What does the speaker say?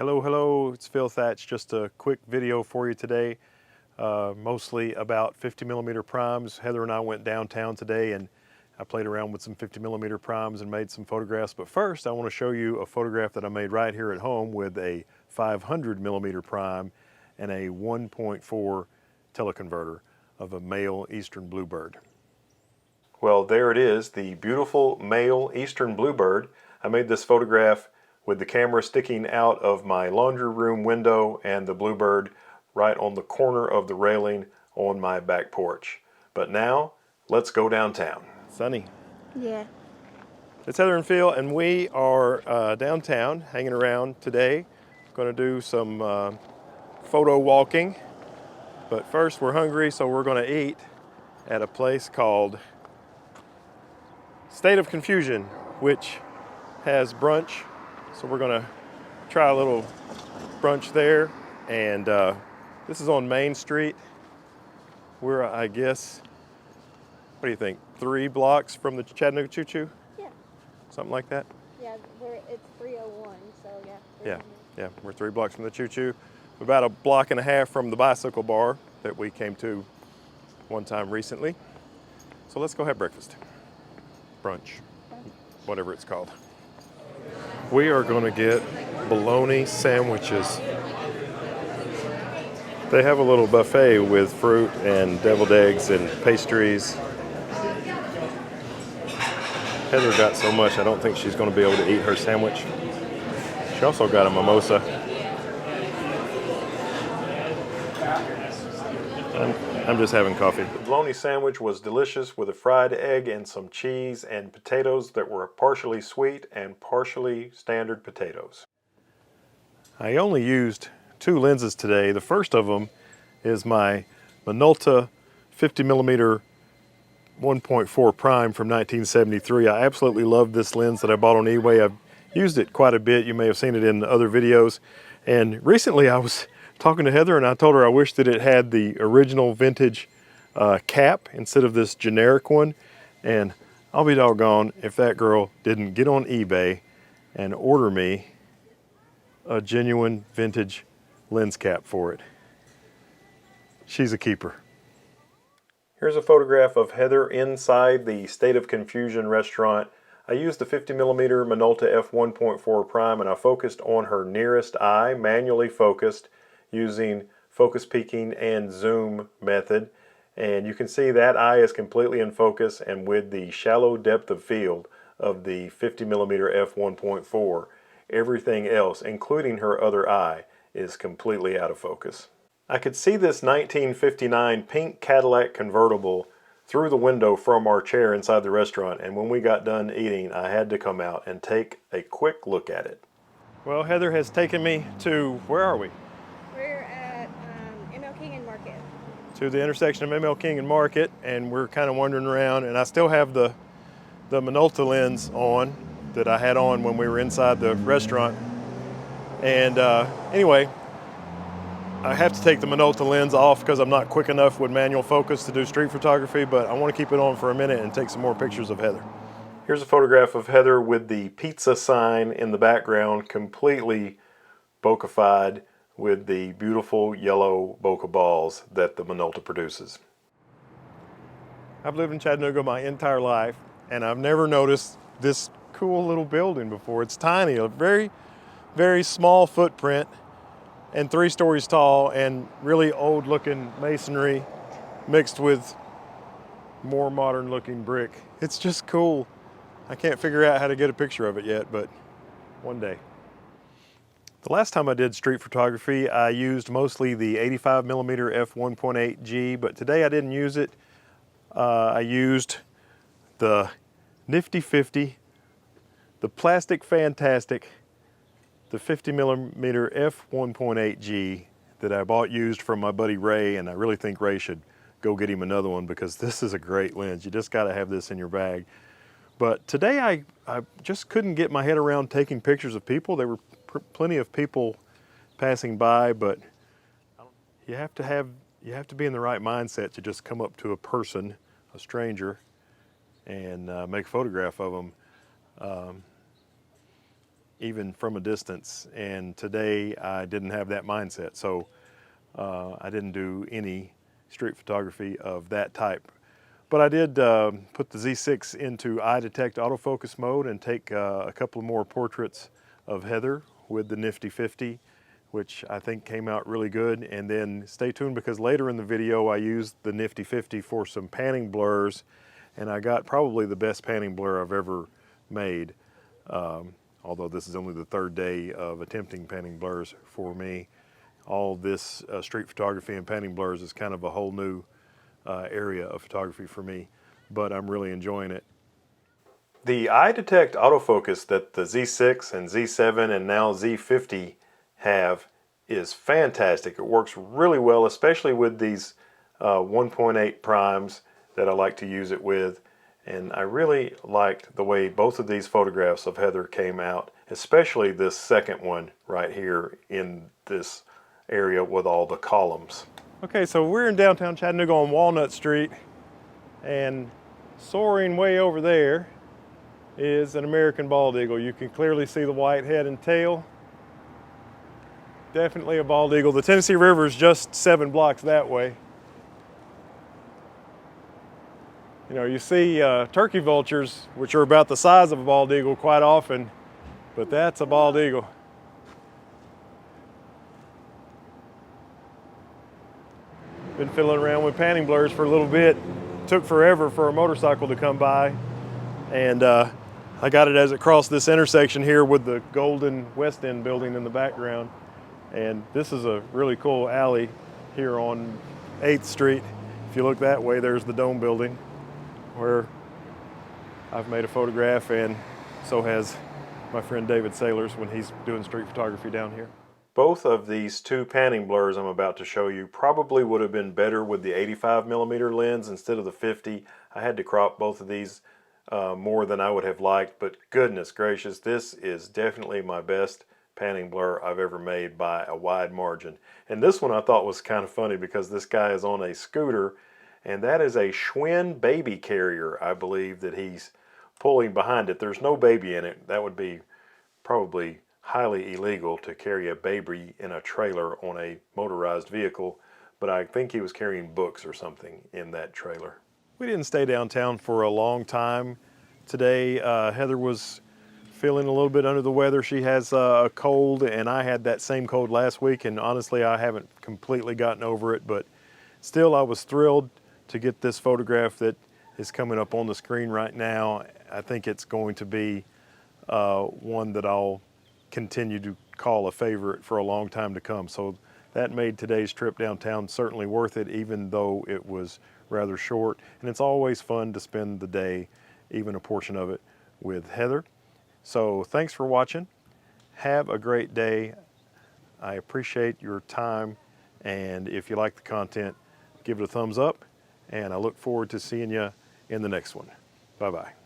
Hello, it's Phil Thatch. Just a quick video for you today, mostly about 50mm primes. Heather and I went downtown today and I played around with some 50mm primes and made some photographs. But first, I want to show you a photograph that I made right here at home with a 500mm prime and a 1.4 teleconverter of a male eastern bluebird. Well, there it is, the beautiful male eastern bluebird. I made this photograph with the camera sticking out of my laundry room window and the bluebird right on the corner of the railing on my back porch. But now, let's go downtown. Sunny. Yeah. It's Heather and Phil, and we are downtown hanging around today. Going to do some photo walking. But first, we're hungry, so we're going to eat at a place called State of Confusion, which has brunch. So we're going to try a little brunch there. And this is on Main Street. We're, I guess, what do you think, 3 blocks from the Chattanooga Choo Choo? Yeah. Something like that? Yeah, it's 301, so yeah. Yeah, we're 3 blocks from the Choo Choo. About a block and a half from the bicycle bar that we came to one time recently. So let's go have breakfast. Brunch, whatever it's called. We are going to get bologna sandwiches. They have a little buffet with fruit and deviled eggs and pastries. Heather got so much, I don't think she's going to be able to eat her sandwich. She also got a mimosa. I'm just having coffee. The bologna sandwich was delicious with a fried egg and some cheese and potatoes that were partially sweet and partially standard potatoes. I only used 2 lenses today. The first of them is my Minolta 50mm 1.4 prime from 1973. I absolutely love this lens that I bought on eBay. I've used it quite a bit. You may have seen it in other videos. And recently I was talking to Heather and I told her I wish that it had the original vintage cap instead of this generic one. And I'll be doggone if that girl didn't get on eBay and order me a genuine vintage lens cap for it. She's a keeper. Here's a photograph of Heather inside the State of Confusion restaurant. I used the 50mm Minolta f1.4 prime and I focused on her nearest eye, manually focused, using focus peaking and zoom method. And you can see that eye is completely in focus, and with the shallow depth of field of the 50mm f1.4, everything else, including her other eye, is completely out of focus. I could see this 1959 pink Cadillac convertible through the window from our chair inside the restaurant, and when we got done eating, I had to come out and take a quick look at it. Well, Heather has taken me to, where are we? We're at ML King and Market. To the intersection of ML King and Market, and we're kind of wandering around, and I still have the Minolta lens on that I had on when we were inside the restaurant. And anyway, I have to take the Minolta lens off because I'm not quick enough with manual focus to do street photography, but I want to keep it on for a minute and take some more pictures of Heather. Here's a photograph of Heather with the pizza sign in the background, completely bokeh-fied with the beautiful yellow bokeh balls that the Minolta produces. I've lived in Chattanooga my entire life, and I've never noticed this cool little building before. It's tiny, a very, very small footprint, and 3 stories tall, and really old looking masonry mixed with more modern looking brick. It's just cool. I can't figure out how to get a picture of it yet, but one day. The last time I did street photography, I used mostly the 85mm f1.8G, but today I didn't use it. I used the Nifty 50, the Plastic Fantastic, the 50mm f1.8G that I bought used from my buddy Ray, and I really think Ray should go get him another one because this is a great lens. You just got to have this in your bag. But today I just couldn't get my head around taking pictures of people. There were plenty of people passing by, but you have to be in the right mindset to just come up to a person, a stranger, and make a photograph of them. even from a distance. And today I didn't have that mindset, so I didn't do any street photography of that type. But I did put the Z6 into eye detect autofocus mode and take a couple more portraits of Heather with the nifty 50, which I think came out really good. And then stay tuned, because later in the video I used the nifty 50 for some panning blurs, and I got probably the best panning blur I've ever made. Although this is only the third day of attempting panning blurs for me. All this street photography and panning blurs is kind of a whole new area of photography for me, but I'm really enjoying it. The eye detect autofocus that the Z6 and Z7 and now Z50 have is fantastic. It works really well, especially with these 1.8 primes that I like to use it with. And I really liked the way both of these photographs of Heather came out, especially this second one right here in this area with all the columns. Okay, so we're in downtown Chattanooga on Walnut Street, and soaring way over there is an American bald eagle. You can clearly see the white head and tail. Definitely a bald eagle. The Tennessee River is just 7 blocks that way. You know, you see turkey vultures, which are about the size of a bald eagle quite often, but that's a bald eagle. Been fiddling around with panning blurs for a little bit. Took forever for a motorcycle to come by, and I got it as it crossed this intersection here with the golden West End building in the background. And this is a really cool alley here on 8th Street. If you look that way, there's the Dome building where I've made a photograph, and so has my friend David Sailors when he's doing street photography down here. Both of these two panning blurs I'm about to show you probably would have been better with the 85mm lens instead of the 50. I had to crop both of these more than I would have liked, but goodness gracious, this is definitely my best panning blur I've ever made by a wide margin. And this one I thought was kind of funny because this guy is on a scooter, and that is a Schwinn baby carrier, I believe, that he's pulling behind it. There's no baby in it. That would be probably highly illegal to carry a baby in a trailer on a motorized vehicle, but I think he was carrying books or something in that trailer. We didn't stay downtown for a long time today. Heather was feeling a little bit under the weather. She has a cold, and I had that same cold last week, and honestly I haven't completely gotten over it, but still I was thrilled to get this photograph that is coming up on the screen right now. I think it's going to be one that I'll continue to call a favorite for a long time to come. So that made today's trip downtown certainly worth it, even though it was rather short. And it's always fun to spend the day, even a portion of it, with Heather. So thanks for watching. Have a great day. I appreciate your time, and if you like the content, give it a thumbs up, and I look forward to seeing you in the next one. Bye-bye.